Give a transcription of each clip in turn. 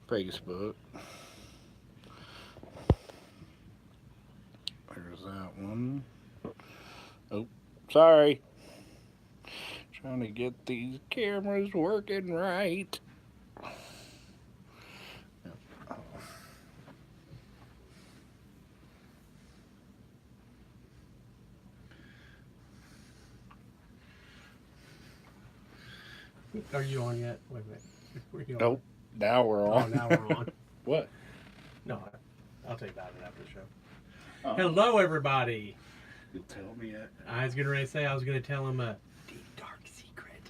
Facebook. There's that one. Oh, sorry. Trying to get these cameras working right. Are you on yet? Wait a minute. Were you on? Nope. Now we're Oh, on. now we're on. What? No, I'll tell you about it after the show. Oh. Hello, everybody. You tell me it. I was getting ready to say I was going to tell him a deep, dark secret.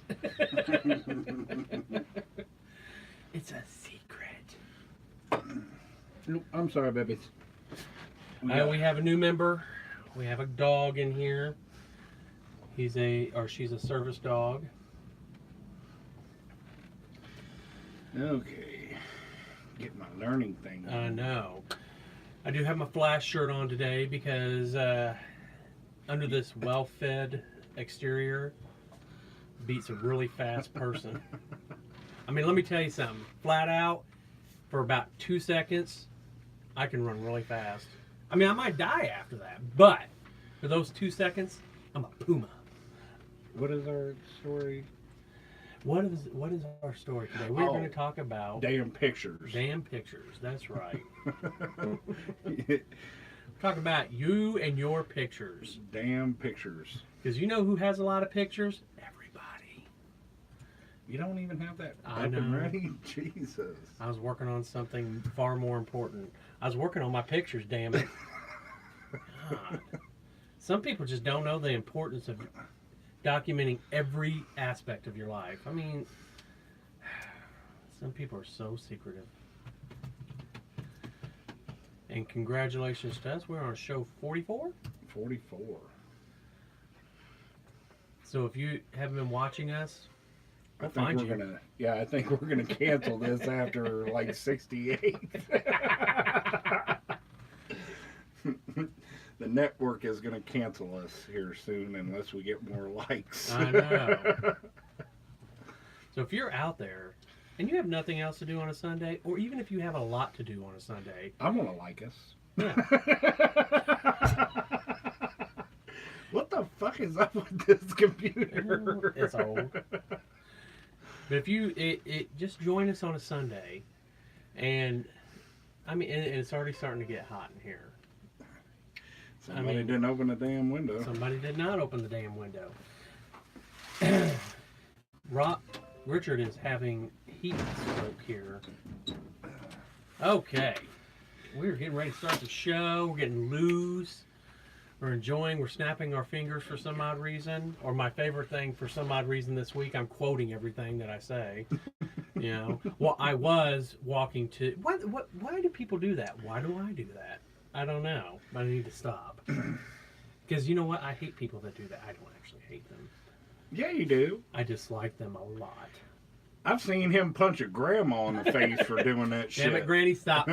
It's a secret. Nope, I'm sorry, babies. We have a new member. We have a dog in here. She's a service dog. Okay. Get my learning thing. I know. I do have my Flash shirt on today because under this well-fed exterior beats a really fast person. I mean, let me tell you something. Flat out, for about 2 seconds, I can run really fast. I mean, I might die after that, but for those 2 seconds, I'm a puma. What is our story? What is our story today? We're going to talk about damn pictures. Damn pictures. That's right. Talk about you and your pictures. Damn pictures. Because you know who has a lot of pictures? Everybody. You don't even have that I up and know. ready? Jesus. I was working on something far more important. I was working on my pictures, damn it. God. Some people just don't know the importance of documenting every aspect of your life. I mean, some people are so secretive. And congratulations to us. We're on show 44. 44. So if you haven't been watching us, I we'll think find we're you. gonna. Yeah, I think we're gonna cancel this after like 68. The network is gonna cancel us here soon unless we get more likes. I know. So if you're out there and you have nothing else to do on a Sunday, or even if you have a lot to do on a Sunday, I'm gonna like us. yeah. What the fuck is up with this computer? It's old. But if you just join us on a Sunday, and I mean, and it's already starting to get hot in here. Somebody didn't open the damn window. Somebody did not open the damn window. Richard is having heat stroke here. Okay. We're getting ready to start the show. We're getting loose. We're enjoying. We're snapping our fingers for some odd reason. Or my favorite thing for some odd reason this week, I'm quoting everything that I say. You know. Well, I was walking to... Why do people do that? Why do I do that? I don't know. But I need to stop. Because you know what? I hate people that do that. I don't actually hate them. Yeah, you do. I dislike them a lot. I've seen him punch a grandma in the face for doing that shit. Damn it, Granny, stop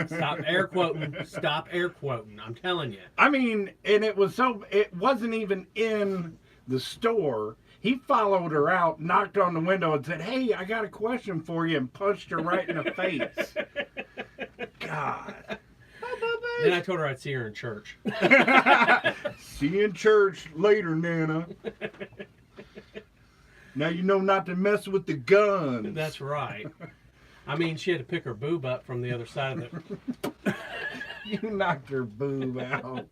air quoting. Stop air quoting. I'm telling you. I mean, and it wasn't even in the store. He followed her out, knocked on the window and said, "Hey, I got a question for you," and punched her right in the face. God. Then I told her I'd see her in church. See you in church later, Nana. Now you know not to mess with the guns. That's right. I mean, she had to pick her boob up from the other side of the... You knocked her boob out.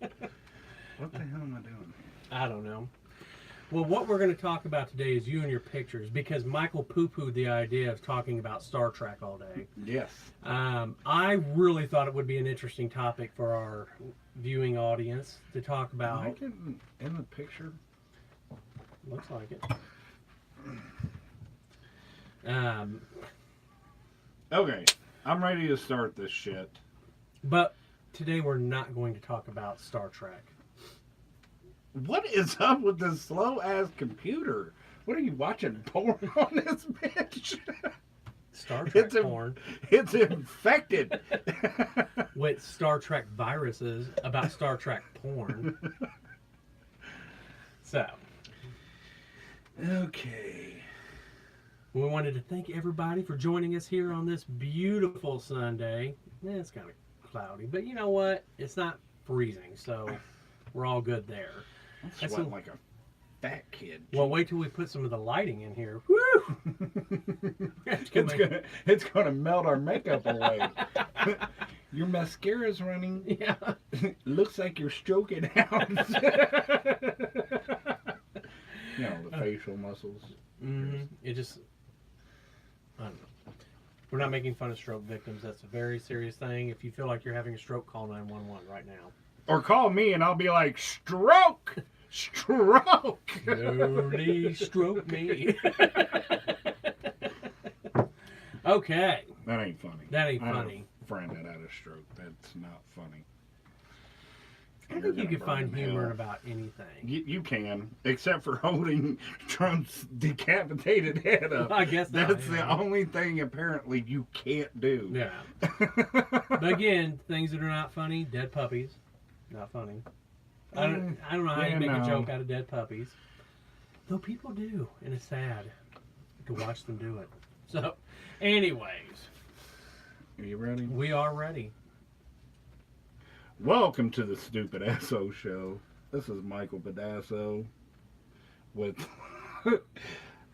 What the hell am I doing? I don't know. Well, what we're going to talk about today is you and your pictures, because Michael poo-pooed the idea of talking about Star Trek all day. Yes. I really thought it would be an interesting topic for our viewing audience to talk about. Am I getting in the picture? Looks like it. Okay, I'm ready to start this shit. But today we're not going to talk about Star Trek. What is up with this slow ass computer? What are you watching porn on this bitch? Star Trek It's porn It's infected. with Star Trek viruses about Star Trek porn. So, Okay. We wanted to thank everybody for joining us here on this beautiful Sunday. It's kind of cloudy, but you know what? It's not freezing, so we're all good there. I'm sweating like a fat kid. Well, wait till we put some of the lighting in here. Woo! It's gonna melt our makeup away. Your mascara's running. Yeah. Looks like you're stroking out. You know, the facial muscles. It just, I don't know. We're not making fun of stroke victims. That's a very serious thing. If you feel like you're having a stroke, call 911 right now. Or call me and I'll be like, stroke! Stroke! Slowly stroke me. Okay. That ain't funny. That ain't I had funny. a friend that had a stroke. That's not funny. I think you can find humor in about anything. You can, except for holding Trump's decapitated head up. I guess not, that's the yeah. only thing apparently you can't do. Yeah. But again, things that are not funny, dead puppies, not funny. I don't know how you make a joke out of dead puppies. Though people do, and it's sad to watch them do it. So, anyways. Are you ready? We are ready. Welcome to the Stupid SO Show. This is Michael Badasso with...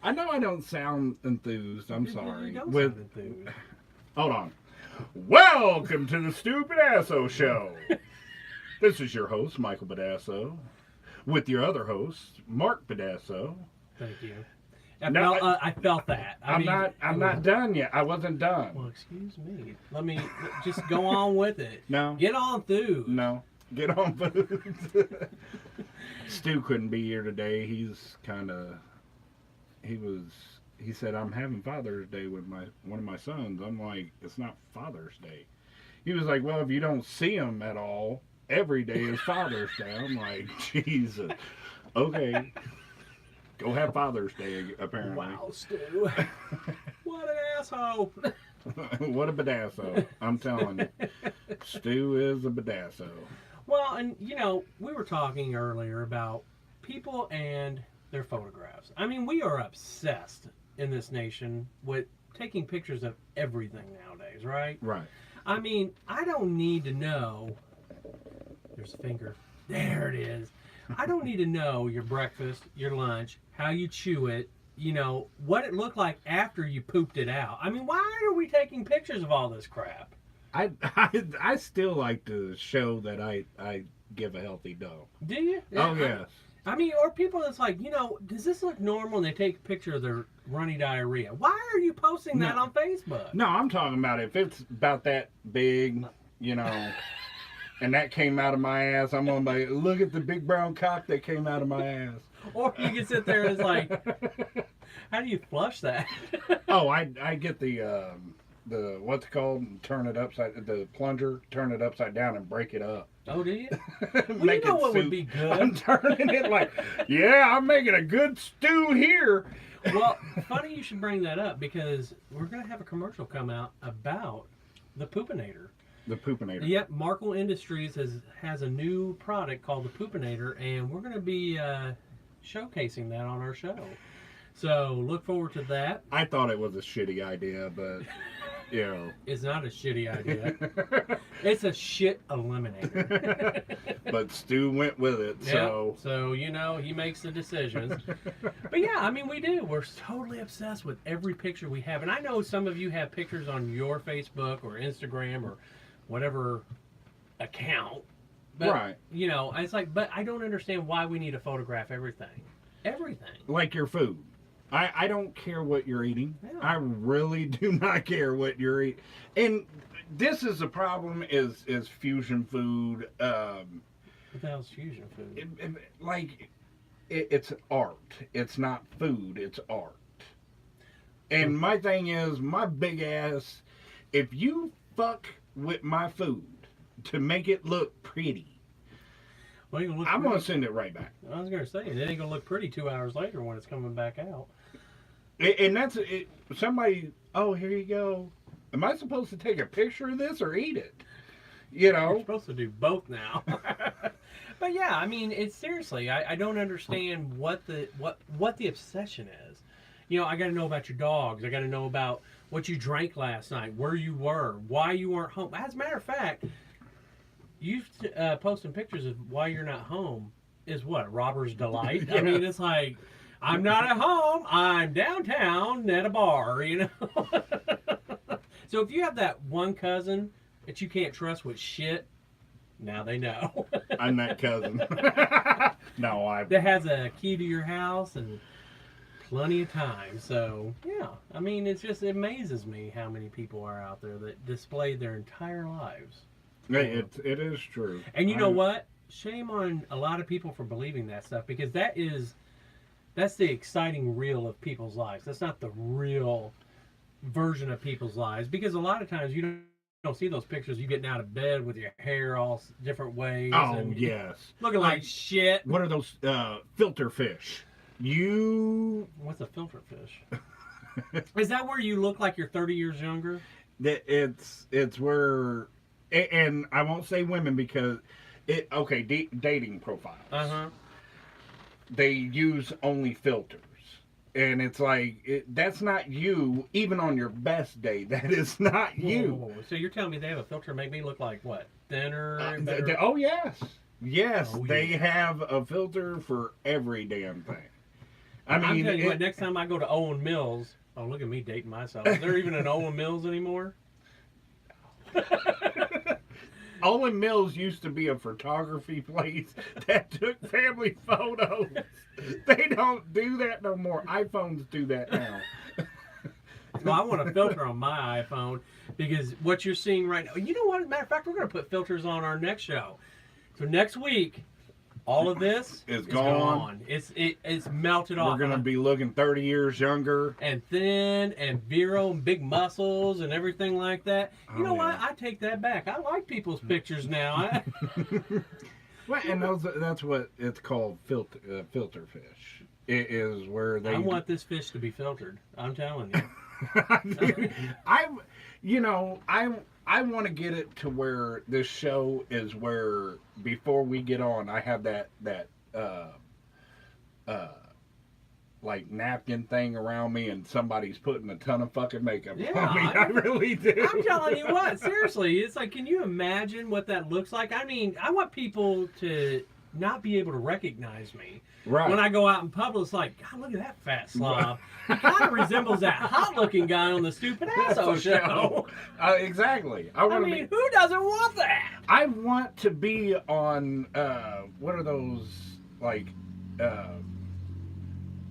I know I don't sound enthused. I'm sorry. You don't with sound enthused. Hold on. Welcome to the Stupid SO Show. This is your host, Michael Badasso, with your other host, Mark Badasso. Thank you. No, I felt that. I'm not done yet. I wasn't done. Well, excuse me. Let me just go on with it. No. Get on through. No. Get on food. Stu couldn't be here today. He said, I'm having Father's Day with one of my sons. I'm like, it's not Father's Day. He was like, well, if you don't see him at all, every day is Father's Day. I'm like, Jesus. Okay. Go have Father's Day, apparently. Wow, Stu. What an asshole. What a badasso. I'm telling you. Stu is a badasso. Well, and, we were talking earlier about people and their photographs. I mean, we are obsessed in this nation with taking pictures of everything nowadays, right? Right. I mean, I don't need to know. There's a finger. There it is. I don't need to know your breakfast, your lunch, how you chew it, what it looked like after you pooped it out. I mean, why are we taking pictures of all this crap? I still like to show that I give a healthy dough. Do you? Oh, yes. I mean, or people that's like, does this look normal? And they take a picture of their runny diarrhea. Why are you posting that on Facebook? No, I'm talking about if it's about that big, and that came out of my ass, I'm going to be like, look at the big brown cock that came out of my ass. Or you can sit there and it's like, how do you flush that? Oh, I get the what's it called? The plunger, turn it upside down and break it up. Oh, do you? Make Well, what soup. would be good? I'm turning it like, yeah, I'm making a good stew here. Well, funny you should bring that up because we're going to have a commercial come out about the Poopinator. The Poopinator. Yep, Markle Industries has a new product called the Poopinator, and we're going to be showcasing that on our show. So look forward to that. I thought it was a shitty idea, but It's not a shitty idea. It's a shit eliminator. But Stu went with it, so. So, he makes the decisions. But yeah, I mean, we do. We're totally obsessed with every picture we have. And I know some of you have pictures on your Facebook or Instagram or whatever account. But, Right. It's like, but I don't understand why we need to photograph everything. Everything. Like your food. I don't care what you're eating. Yeah. I really do not care what you're eating. And this is the problem is fusion food. What the hell's fusion food? It's art. It's not food. It's art. And my thing is, my big ass, if you fuck with my food to make it look pretty, Well, I'm going to send it right back. I was going to say, it ain't going to look pretty 2 hours later when it's coming back out. And that's it. Somebody, oh, here you go. Am I supposed to take a picture of this or eat it? You're supposed to do both now. But yeah, I mean, it's seriously, I don't understand what the obsession is. I got to know about your dogs. I got to know about what you drank last night, where you were, why you weren't home. As a matter of fact, you posting pictures of why you're not home is what? Robber's delight? Yeah. I mean, it's like, I'm not at home. I'm downtown at a bar, So if you have that one cousin that you can't trust with shit, now they know. I'm that cousin. No, That has a key to your house and plenty of time. So, yeah. I mean, it amazes me how many people are out there that display their entire lives. it is true. And you know what? Shame on a lot of people for believing that stuff, because that's the exciting reel of people's lives. That's not the real version of people's lives, because a lot of times you don't see those pictures you getting out of bed with your hair all different ways. Oh, and yes. looking like shit. What are those filter fish? What's a filter fish? Is that where you look like you're 30 years younger? It's where, and I won't say women because dating profiles. Uh-huh. They use only filters. And it's like, that's not you, even on your best day. That is not you. Whoa. So you're telling me they have a filter to make me look like what? Thinner? Oh, yes. Yes, Oh, they yeah. have a filter for every damn thing. I'm telling you what, next time I go to Owen Mills, oh, look at me dating myself. Is there even an Owen Mills anymore? Owen Mills used to be a photography place that took family photos. They don't do that no more. iPhones do that now. Well, I want a filter on my iPhone, because what you're seeing right now, you know what? As a matter of fact, we're going to put filters on our next show. So next week, all of this Is gone. It's melted off. We're going to be looking 30 years younger. And thin and virile and big muscles and everything like that. You know what? yeah. I take that back. I like people's pictures now. Well, and that's what it's called, filter fish. It is where they... I want this fish to be filtered. I'm telling you. I want to get it to where this show is where, before we get on, I have that like napkin thing around me, and somebody's putting a ton of fucking makeup on me. I really do. I'm telling you what, seriously, it's like, can you imagine what that looks like? I mean, I want people to not be able to recognize me. Right. When I go out in public, it's like, God, look at that fat slob. He kind of resembles that hot-looking guy on the Stupid Asshole show. Exactly. I mean, who doesn't want that? I want to be on, what are those, like,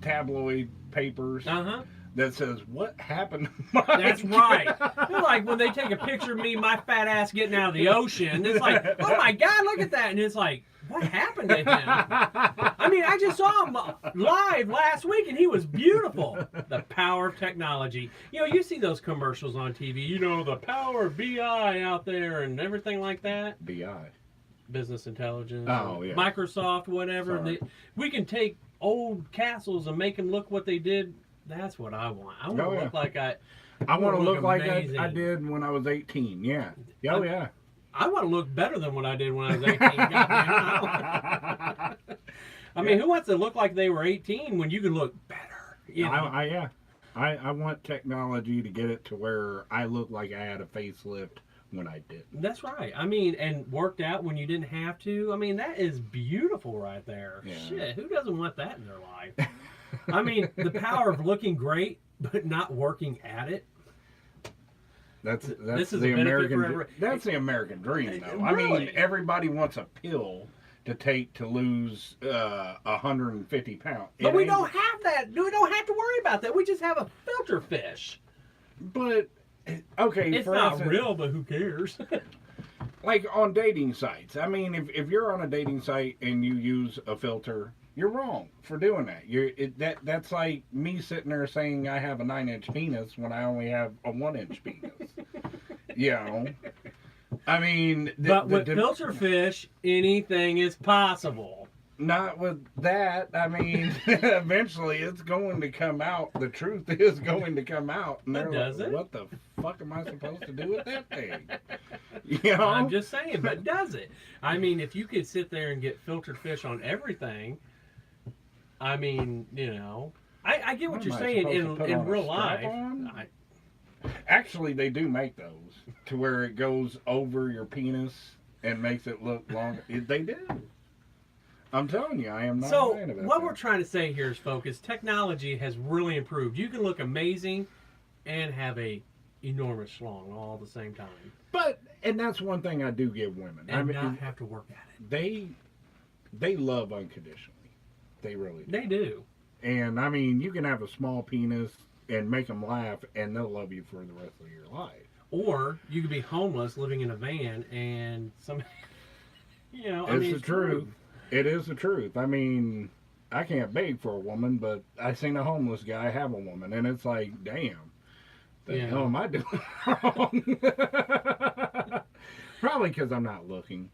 tabloid papers that says, what happened to Mike? That's right. They're like, when they take a picture of me, my fat ass getting out of the ocean, it's like, oh my God, look at that. And it's like, what happened to him? I mean, I just saw him live last week, and he was beautiful. The power of technology. You see those commercials on TV, the power of BI out there and everything like that. BI. Business intelligence. Oh, yeah. Microsoft, whatever. We can take old castles and make them look what they did. That's what I want. I want to look like I want to look like amazing. I did when I was 18. Yeah. Oh, yeah. I want to look better than what I did when I was 18. I mean, who wants to look like they were 18 when you can look better? I want technology to get it to where I look like I had a facelift when I did. That's right. I mean, and worked out when you didn't have to. I mean, that is beautiful right there. Yeah. Shit, who doesn't want that in their life? I mean, the power of looking great but not working at it. That's this is the a benefit American. for every- That's the American dream, though. Really? I mean, everybody wants a pill to take to lose 150 pounds. But we don't have that. We don't have to worry about that. We just have a filter fish. But okay, It's for not instance, real, but who cares? like on dating sites. I mean, if you're on a dating site and you use a filter, you're wrong for doing that. That's like me sitting there saying I have a 9-inch penis when I only have a 1-inch penis. I mean, But with filter fish, anything is possible. Not with that. I mean, eventually it's going to come out. The truth is going to come out. And they're Does like, it? what the fuck am I supposed to do with that thing? I'm just saying, but does it? I mean, if you could sit there and get filtered fish on everything, I mean, I get what What you're am I saying supposed to put in on a real life. strap-on? Actually, they do make those to where it goes over your penis and makes it look longer. They do. I'm telling you, I am not So lying about what that. we're trying to say here is, folks, technology has really improved. You can look amazing and have a enormous schlong all at the same time, And that's one thing I do give women. and I mean, not have to work at it. they love unconditionally. They really do. They do. And I mean, you can have a small penis and make them laugh, and they'll love you for the rest of your life. Or you could be homeless, living in a van, and some, It's the truth. It is the truth. I mean, I can't beg for a woman, but I seen a homeless guy have a woman, and it's like, damn, the hell am I doing wrong? Probably because I'm not looking.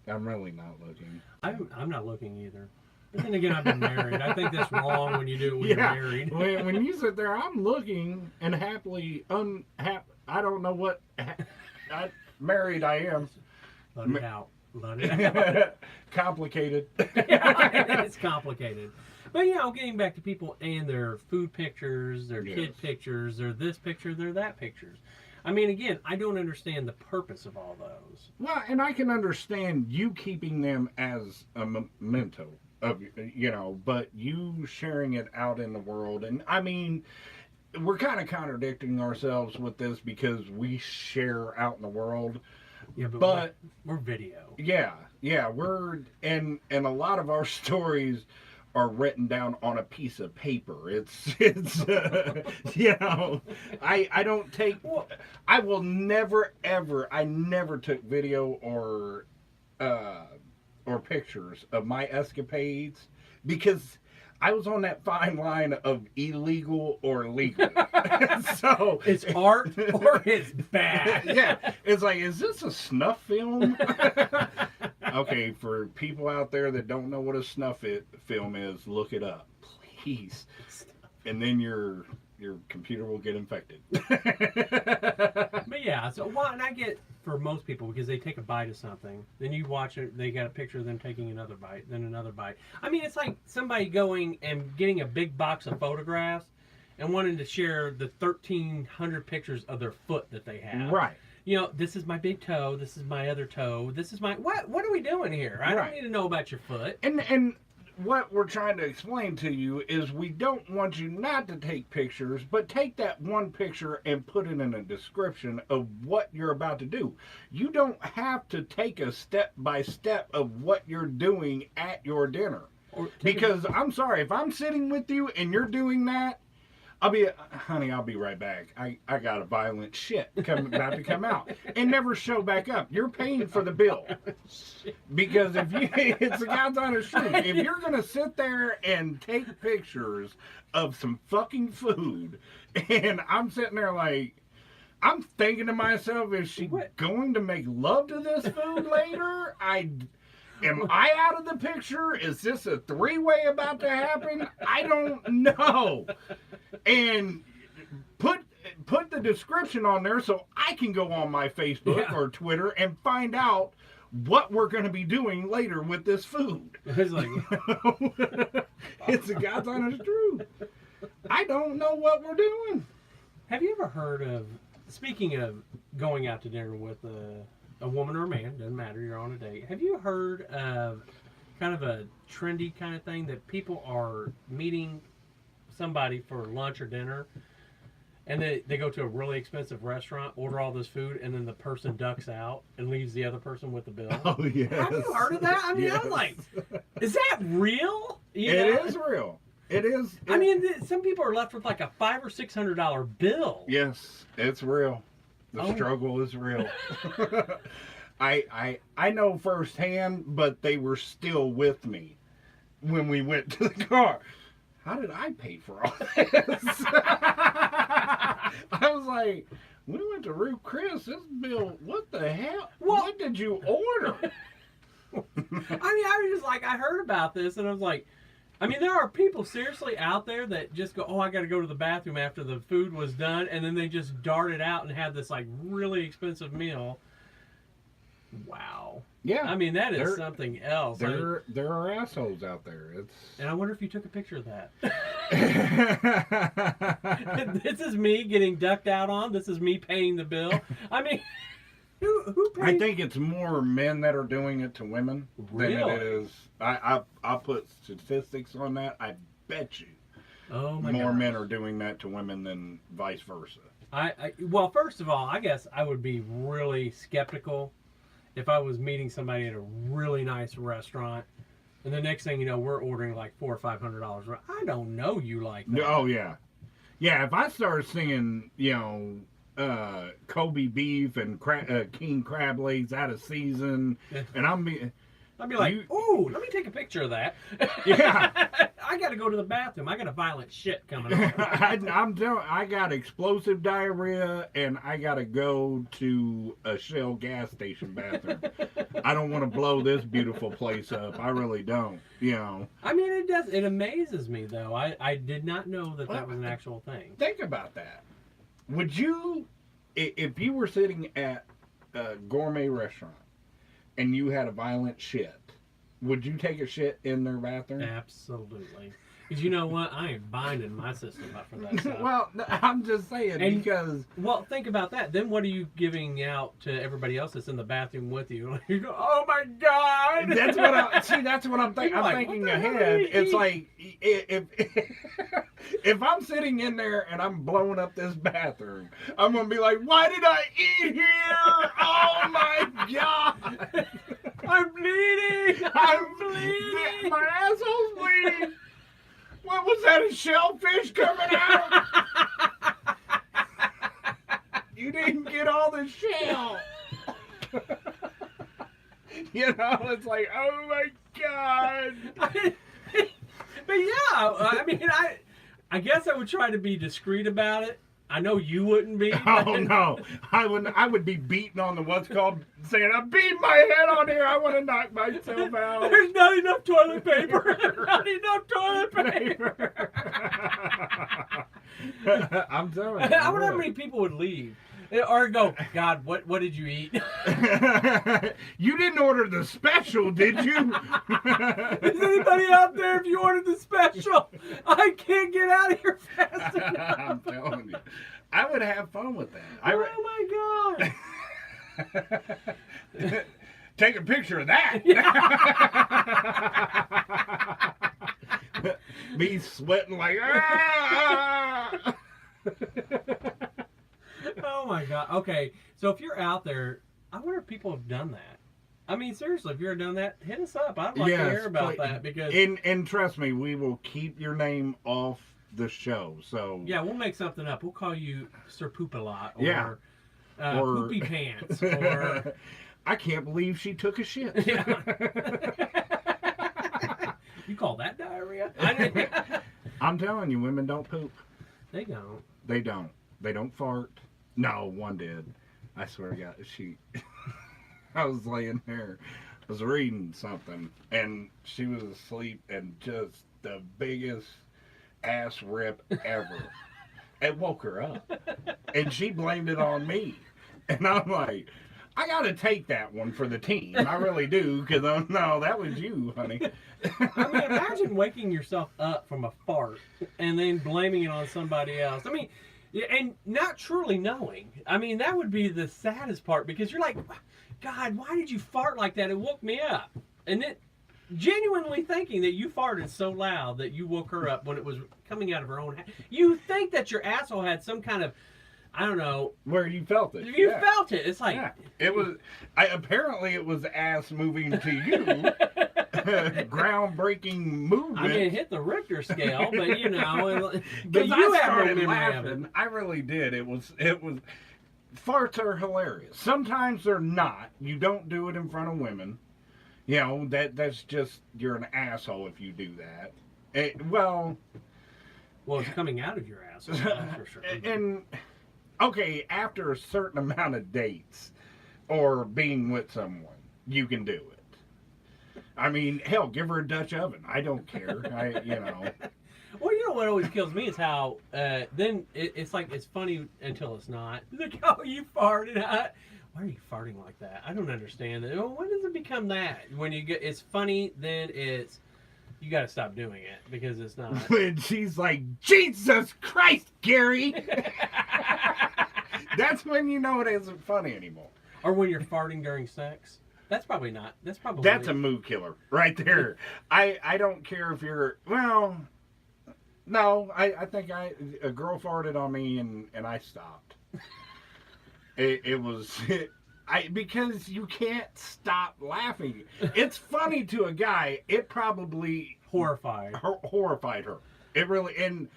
I'm really not looking. I'm not looking either. But then again, I've been married. I think that's wrong when you do it when you're married. when you sit there, I'm looking and happily I don't know what married I am. Let it out. Let it out. Complicated. It's complicated. But getting back to people and their food pictures, their kid pictures, their this picture, their that pictures. I mean, again, I don't understand the purpose of all those. Well, and I can understand you keeping them as a memento of, but you sharing it out in the world. And I mean, we're kind of contradicting ourselves with this because we share out in the world. Yeah, but we're video. Yeah, and a lot of our stories are written down on a piece of paper. It's I don't take, I will never ever, I never took video or pictures of my escapades because I was on that fine line of illegal or legal. So it's art or it's bad. Yeah, it's like, is this a snuff film? Okay, for people out there that don't know what a snuff film is, look it up, please. And then your computer will get infected. But yeah, so and I get for most people because they take a bite of something, then you watch it, they got a picture of them taking another bite, then another bite. I mean, it's like somebody going and getting a big box of photographs and wanting to share the 1,300 pictures of their foot that they have. Right. This is my big toe, this is my other toe, this is my what are we doing here? I don't need to know about your foot. And what we're trying to explain to you is we don't want you not to take pictures, but take that one picture and put it in a description of what you're about to do. You don't have to take a step by step of what you're doing at your dinner. Because I'm sorry, if I'm sitting with you and you're doing that, honey, I'll be right back. I got a violent shit about to come out and never show back up. You're paying for the bill. Because it's the God's honest truth. If you're going to sit there and take pictures of some fucking food and I'm sitting there like, I'm thinking to myself, is she going to make love to this food later? Am I out of the picture? Is this a three-way about to happen? I don't know. And put the description on there so I can go on my Facebook or Twitter and find out what we're going to be doing later with this food. It's like, it's the God's honest truth. I don't know what we're doing. Have you ever heard of, speaking of going out to dinner with a woman or a man, doesn't matter, you're on a date. Have you heard of kind of a trendy kind of thing that people are meeting somebody for lunch or dinner and they go to a really expensive restaurant, order all this food, and then the person ducks out and leaves the other person with the bill? Oh, yes. Have you heard of that? I mean, I'm like, is that real? It is real. It is. I mean, some people are left with like a $500 or $600 bill. Yes, it's real. The struggle is real. I know firsthand, but they were still with me when we went to the car. How did I pay for all this? I was like, we went to Ruth Chris. This bill, what the hell? What did you order? I mean, I was just like, I heard about this, and I was like, I mean, there are people seriously out there that just go, I got to go to the bathroom after the food was done, and then they just dart it out and have this like really expensive meal. Wow. Yeah. I mean, that is There- something else. There are assholes out there. And I wonder if you took a picture of that. It's. This is me getting ducked out on. This is me paying the bill. I mean, who pays? I think it's more men that are doing it to women than it Really? is. I'll put statistics on that. I bet you Oh my more gosh. men are doing that to women than vice versa. Well, first of all, I guess I would be really skeptical if I was meeting somebody at a really nice restaurant, and the next thing you know, we're ordering like $400 or $500. I don't know you like that. Oh yeah, yeah. If I started singing, Kobe beef and king crab legs out of season, and I'd be like, You- "Ooh, let me take a picture of that." Yeah. I got to go to the bathroom. I got a violent shit coming on. I'm telling, I got explosive diarrhea, and I gotta go to a Shell gas station bathroom. I don't want to blow this beautiful place up. I really don't. I mean, it does. It amazes me though. I did not know that was an actual thing. Think about that. Would you, if you were sitting at a gourmet restaurant and you had a violent shit, would you take a shit in their bathroom? Absolutely. Because you know what? I ain't binding my system up for that stuff. Well, I'm just saying because Well, think about that. Then what are you giving out to everybody else that's in the bathroom with you? You go, oh my God! that's what I'm thinking. You're I'm like, thinking what the hell ahead. did he It's eat? like if I'm sitting in there and I'm blowing up this bathroom, I'm gonna be like, why did I eat here? Oh my God! I'm bleeding! I'm bleeding! My asshole's bleeding. What was that? A shellfish coming out? You didn't get all the shell. It's like, oh my God. But yeah, I mean, I guess I would try to be discreet about it. I know you wouldn't be. Oh no, I would be beating on the what's called saying I'm beating my head on here. I want to knock myself out. There's not enough toilet paper. Not enough toilet paper. I'm telling you. I wonder how many people would leave. Or go, God, what did you eat? You didn't order the special, did you? Is anybody out there if you ordered the special? I can't get out of here fast enough. I'm telling you. I would have fun with that. Oh my God. Take a picture of that. Me sweating like, ah! Oh my God. Okay, so if you're out there, I wonder if people have done that. I mean, seriously, if you've ever done that, hit us up. I'd like to hear about that because and trust me, we will keep your name off the show. So yeah, we'll make something up. We'll call you Sir Poop a Lot or, Yeah. Or- Poopy Pants or I can't believe she took a shit. Yeah. You call that diarrhea? I'm telling you, women don't poop. They don't. They don't. They don't fart. No, one did. I swear to God, I was laying there, I was reading something, and she was asleep, and just the biggest ass rip ever. It woke her up, and she blamed it on me, and I'm like, I gotta take that one for the team. I really do, because no, that was you, honey. I mean, imagine waking yourself up from a fart and then blaming it on somebody else. I mean, and not truly knowing. I mean, that would be the saddest part because you're like, God, why did you fart like that? It woke me up. And then genuinely thinking that you farted so loud that you woke her up when it was coming out of her own head. You think that your asshole had some kind of, I don't know. Where you felt it. You felt it. It's like. Yeah. It was, apparently it was ass moving to you. Groundbreaking movement. I mean, it hit the Richter scale, but you know, but Because you I have no started memory of it. laughing. I really did. It was. Farts are hilarious. Sometimes they're not. You don't do it in front of women. That's just, you're an asshole if you do that. Well, it's coming out of your ass, that's for sure. and okay, after a certain amount of dates or being with someone, you can do it. I mean, hell, give her a Dutch oven. I don't care. Well, you know what always kills me is how then it's like it's funny until it's not. Look how you farted. Why are you farting like that? I don't understand it. When does it become that? When you get, it's funny, then it's, you got to stop doing it because it's not. When she's like, Jesus Christ, Gary. That's when you know it isn't funny anymore. Or when you're farting during sex. That's probably not. That's a mood killer right there. I don't care if you're, well, no, I think a girl farted on me and I stopped. It was, because you can't stop laughing. It's funny to a guy. It probably horrified her. It really, and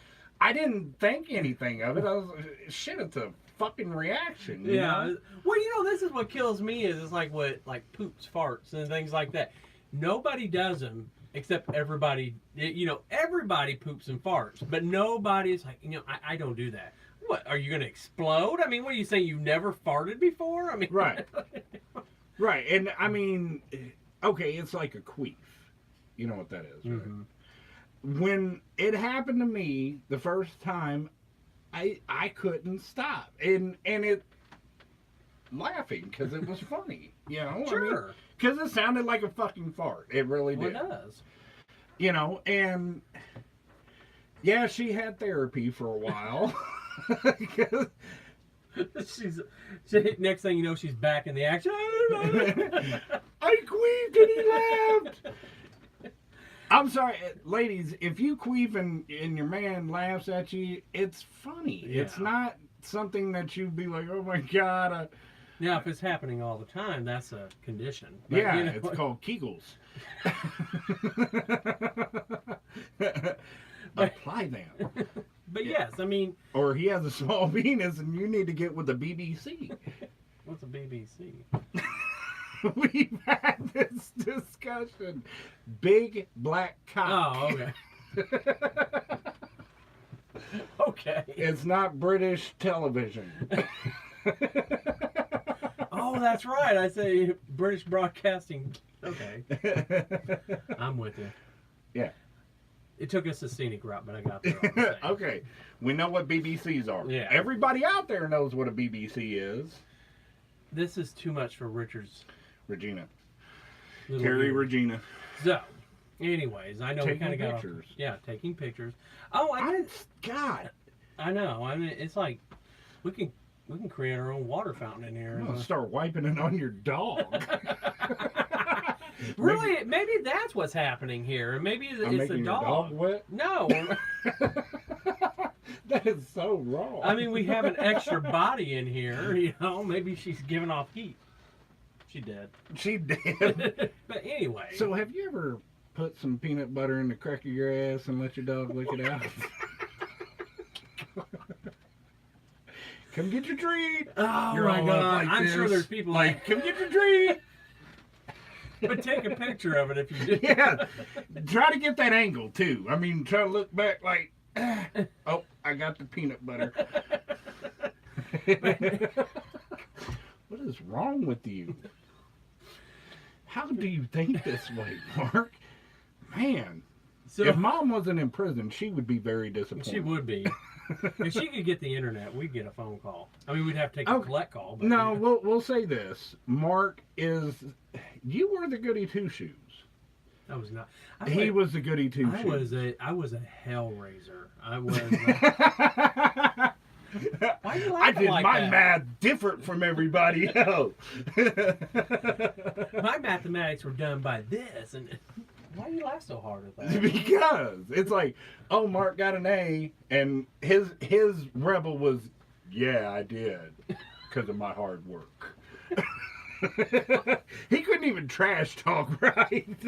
I didn't think anything of it. I was, shit, it's a fucking reaction. You know? Well, you know, this is what kills me is it's like what, like poops, farts, and things like that. Nobody does them except everybody, you know, everybody poops and farts, but nobody's like, you know, I don't do that. What, are you going to explode? I mean, what are you saying? You never farted before? I mean, right. Right. And I mean, okay, it's like a queef. You know what that is, right? Mm-hmm. When it happened to me the first time, I couldn't stop. And it laughing because it was funny. You know? Sure. Because it sounded like a fucking fart. It really did. Well, it does. You know, and yeah, she had therapy for a while. Next thing you know, she's back in the action. I queefed and he laughed. I'm sorry, ladies, if you queef and your man laughs at you, it's funny. Yeah. It's not something that you'd be like, oh my God. Now, if it's happening all the time, that's a condition. But, yeah, you know, it's called Kegels. Apply them. But yes, I mean... Or he has a small penis and you need to get with the BBC. What's a BBC? We've had this discussion. Big black cock. Oh, okay. Okay. It's not British television. Oh, that's right. I say British Broadcasting. Okay. I'm with you. Yeah. It took us a scenic route, but I got there. Okay. We know what BBCs are. Yeah. Everybody out there knows what a BBC is. This is too much for Richard's. Regina. Terry Regina. So, anyways, I know we kind of got pictures. Yeah, taking pictures. Oh, God. I know. I mean, it's like we can create our own water fountain in here. I'm gonna start wiping it on your dog. Really? Maybe that's what's happening here. Maybe it's the dog. Your dog wet? No. That is so wrong. I mean, we have an extra body in here. You know, maybe she's giving off heat. She did. She did. But anyway. So have you ever put some peanut butter in the crack of your ass and let your dog lick it out? Come get your treat. Oh You're my God. like I'm this. sure there's people like, come get your treat. But take a picture of it if you do. Yeah. Try to get that angle too. I mean, try to look back like, oh, I got the peanut butter. What is wrong with you? How do you think this way, Mark? Man, so, if Mom wasn't in prison, she would be very disappointed. She would be. If she could get the internet, we'd get a phone call. I mean, we'd have to take a collect call. But no, we'll say this. Mark is... You were the goody two-shoes. I was not. He was the goody two-shoes. I was a hell raiser. I was... Why are you laughing I did like my that? math different from everybody else. My mathematics were done by this, and why do you laugh so hard at that? Because it's like, oh, Mark got an A, and his rebel was, yeah, I did, because of my hard work. He couldn't even trash talk right.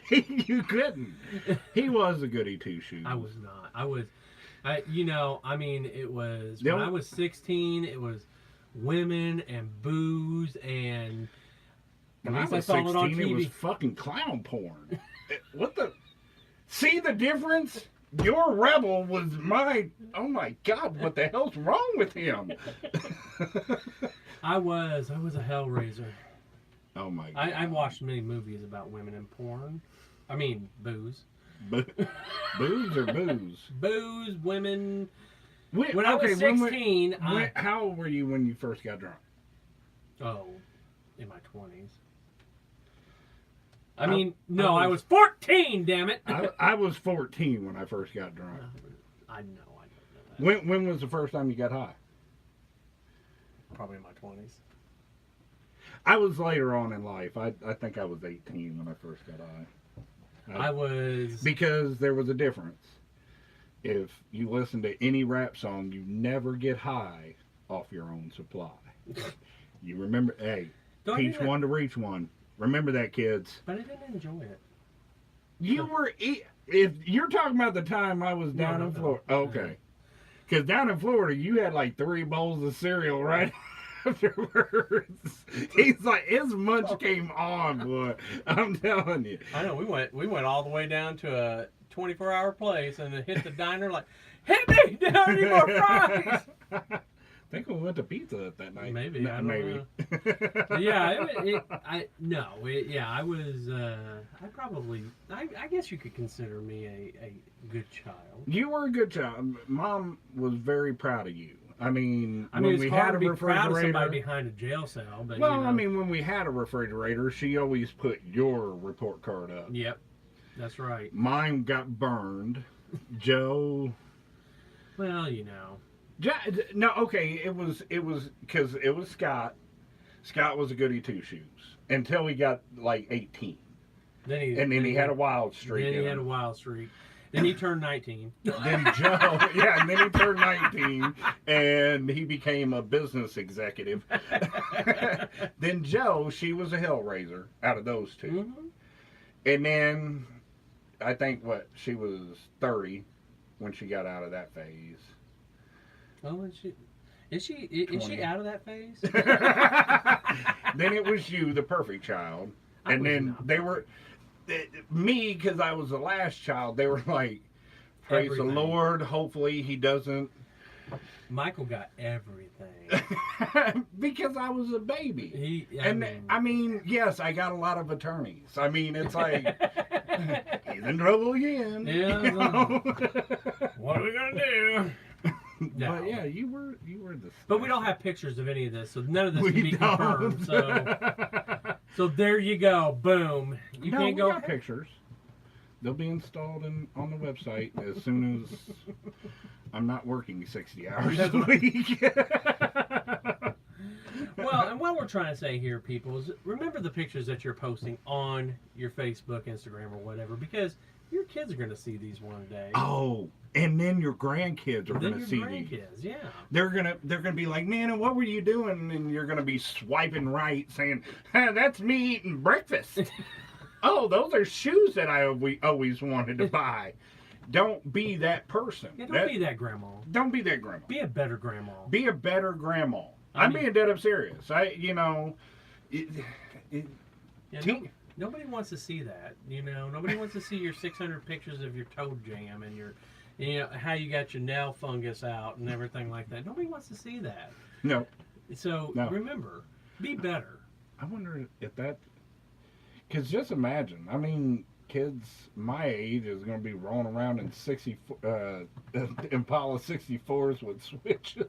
You couldn't. He was a goody two-shoes. I was not. I mean, it was, when I was 16, it was women and booze and... When I was 16, it was fucking clown porn. What the... See the difference? Your rebel was my... Oh my God, what the hell's wrong with him? I was a hellraiser. Oh my God. I watched many movies about women and porn. I mean, booze. Booze or booze? Booze, women. When I was 16, how old were you when you first got drunk? Oh, in my 20s. I mean, no, I was 14, damn it! I was 14 when I first got drunk. I don't know that. When was the first time you got high? Probably in my 20s. I was later on in life. I think I was 18 when I first got high. I was... Because there was a difference. If you listen to any rap song, you never get high off your own supply. You remember, hey, teach one to reach one. Remember that, kids. But I didn't enjoy it. You were, if you're talking about the time I was down in Florida, okay. Because down in Florida, you had like 3 bowls of cereal right afterwards. He's like, his munch came on, boy. I'm telling you. I know, we went all the way down to a 24-hour place and then hit the diner like, hit me! Do I need more fries? I think we went to pizza that night. Maybe, I don't know. Yeah, I guess you could consider me a good child. You were a good child. Mom was very proud of you. I mean, when it's we hard had a to be proud of refrigerator, somebody behind a jail cell. But, well, I mean, when we had a refrigerator, she always put your report card up. Yep, that's right. Mine got burned. Joe. Well, you know. No, okay, it was because it was Scott. Scott was a goody two shoes until he got like 18. Then he had a wild streak. Then he had a wild streak. Then he turned 19. Then Joe, yeah, and then he turned 19 and he became a business executive. Then Joe, she was a hellraiser out of those two. Mm-hmm. And then I think she was 30 when she got out of that phase. Oh, is she out of that phase? Then it was you, the perfect child. And then they were me, because I was the last child. They were like, praise the Lord, hopefully he doesn't. Michael got everything. Because I was a baby. I mean, yes, I got a lot of attorneys. I mean, it's like, he's in trouble again. Yeah. You know? What are we going to do? No. But yeah, you were the. But we don't have pictures of any of this, so none of this can be confirmed. So there you go, boom. You can't go. We got pictures. They'll be installed on the website as soon as I'm not working 60 hours a week. Well, and what we're trying to say here, people, is remember the pictures that you're posting on your Facebook, Instagram, or whatever, because your kids are going to see these one day. Oh, and then your grandkids are going to see these. Yeah. They're gonna be like, Nana, what were you doing? And you're gonna be swiping right, saying, that's me eating breakfast. Oh, those are shoes that I always wanted to buy. Don't be that person. Yeah, don't be that grandma. Don't be that grandma. Be a better grandma. Be a better grandma. I'm being dead up serious. Nobody wants to see that. Nobody wants to see your 600 pictures of your toe jam and your, how you got your nail fungus out and everything like that. Nobody wants to see that. No. So remember, be better. I wonder if that, because just imagine, I mean, kids my age is going to be rolling around in Impala 64s with switches.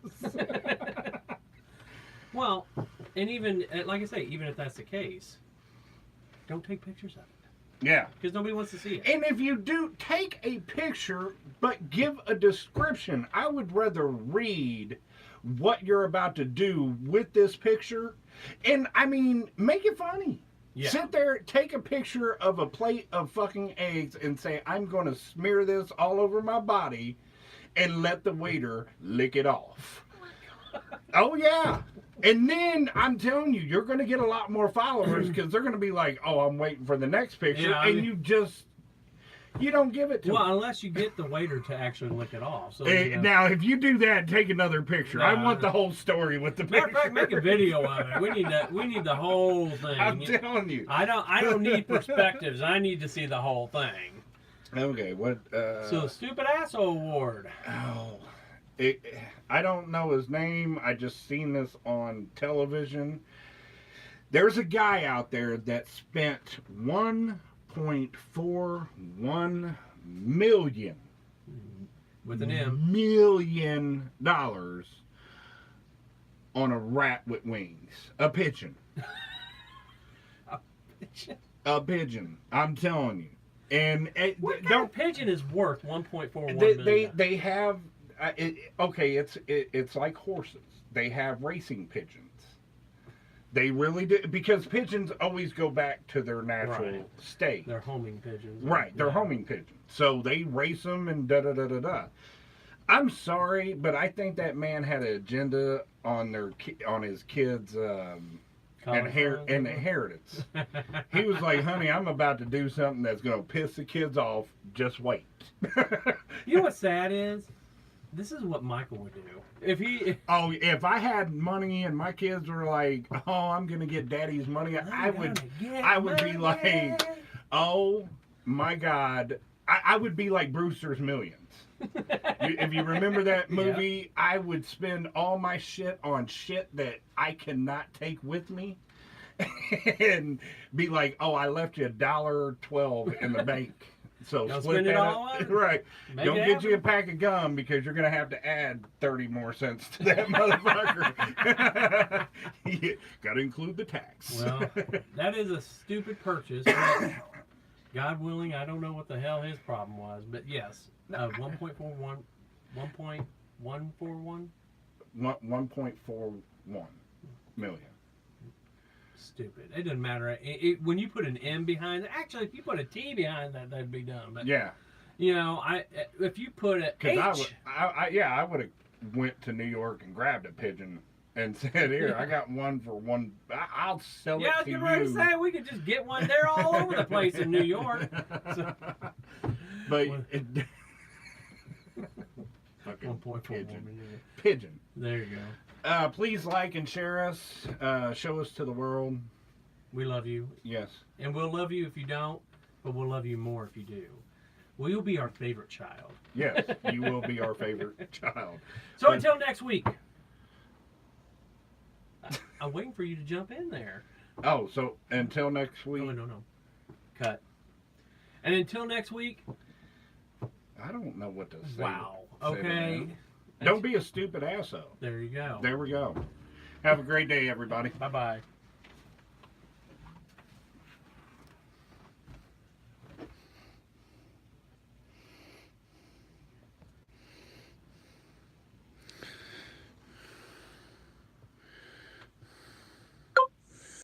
Well, and even, like I say, even if that's the case, don't take pictures of it. Yeah. Because nobody wants to see it. And if you do, take a picture, but give a description. I would rather read what you're about to do with this picture. And, I mean, make it funny. Yeah. Sit there, take a picture of a plate of fucking eggs and say, I'm going to smear this all over my body and let the waiter lick it off. Oh, yeah. And then, I'm telling you, you're going to get a lot more followers because they're going to be like, oh, I'm waiting for the next picture. Yeah, and you don't give it to them. Well, unless you get the waiter to actually lick it off. So now, if you do that, take another picture. I want the whole story with the picture. Matter of fact, make a video of it. We need the whole thing. I'm telling you. I don't need perspectives. I need to see the whole thing. Okay, what? So, the Stupid Asshole Award. Oh. I don't know his name. I just seen this on television. There's a guy out there that spent $1.41 million with an M $1 million on a rat with wings. A pigeon. A pigeon. I'm telling you. And What kind don't of pigeon is worth 1.41 million? they have okay. It's like horses. They have racing pigeons. They really do, because pigeons always go back to their natural Right. state. They're homing pigeons. Right, they're Yeah. homing pigeons. So they race them and da da da da da. I'm sorry, but I think that man had an agenda on on his kids' College funds? inheritance. He was like, "Honey, I'm about to do something that's gonna piss the kids off. Just wait." You know what's sad is? This is what Michael would do. Oh, if I had money and my kids were like, "Oh, I'm gonna get daddy's money," I would be like, "Oh my God." I would be like Brewster's Millions. If you remember that movie, I would spend all my shit on shit that I cannot take with me. And be like, "Oh, I left you $1.12 in the bank. So Don't split spend it that all up." on it. Right. Make Don't it get you a happen. pack of gum because you're gonna have to add 30 more cents to that motherfucker. You gotta include the tax. Well, that is a stupid purchase. But God willing, I don't know what the hell his problem was, but yes, 1.41 1.41 million. stupid. It doesn't matter. When you put an M behind it, actually, if you put a T behind that, that'd be dumb. But Yeah, you know, if you put a H, I would have went to New York and grabbed a pigeon and said, "Here, I got one for one. I'll sell yeah, I it was to getting ready to you." say we could just get one. They're all over the place in New York. So, But Well- fucking 1.41 pigeon. million. Pigeon. There you go. Please like and share us. Show us to the world. We love you, Yes. and we'll love you if you don't, but we'll love you more if you do. Well, you'll be our favorite child. Yes. You will be our favorite child. So until next week. I'm waiting for you to jump in there. Oh, so until next week. Oh, no. Cut. And until next week. I don't know what to say. Wow. Say to Okay. them. Don't be a stupid asshole. There you go. There we go. Have a great day, everybody. Bye-bye.